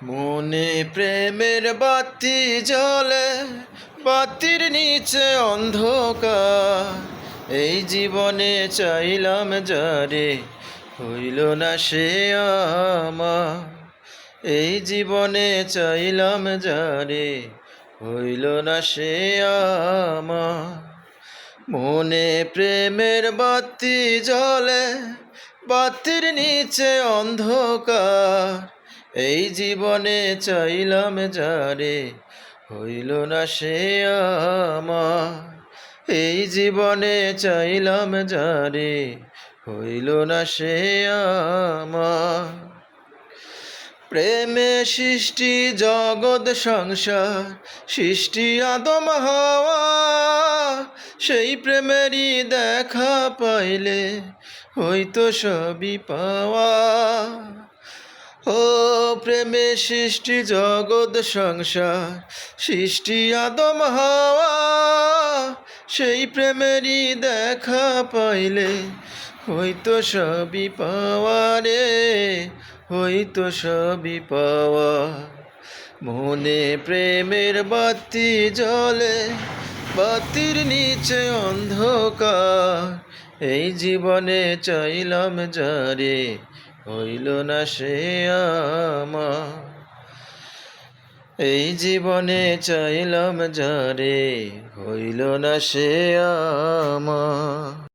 মনে প্রেমের বাতি জ্বলে, বাতির নিচে অন্ধকার। এই জীবনে চাইলাম যারে, হইল না সে আমার। এই জীবনে চাইলাম যারে, হইল না সে আমার। মনে প্রেমের বাতি জ্বলে, বাতির নিচে অন্ধকার। এই জীবনে চাইলাম যারে, হইল না সে আমার। এই জীবনে চাইলাম যারে, হইল না সে আমার। প্রেমে সৃষ্টি জগৎ সংসার, সৃষ্টি আদম হাওয়া। সেই প্রেমেরই দেখা পাইলে হইতো সবই পাওয়া। ও প্রেমে সৃষ্টি জগৎ সংসার, সৃষ্টি আদম হাওয়া। সেই প্রেমেরই দেখা পাইলে হইতো সবই পাওয়া রে, হইতো সবই পাওয়া। মনে প্রেমের বাতি জ্বলে, বাতির নিচে অন্ধকার। এই জীবনে চাইলাম যারে, হইল না সে আমার। এই জীবনে চাইলাম যারে, হইল না সে আমার।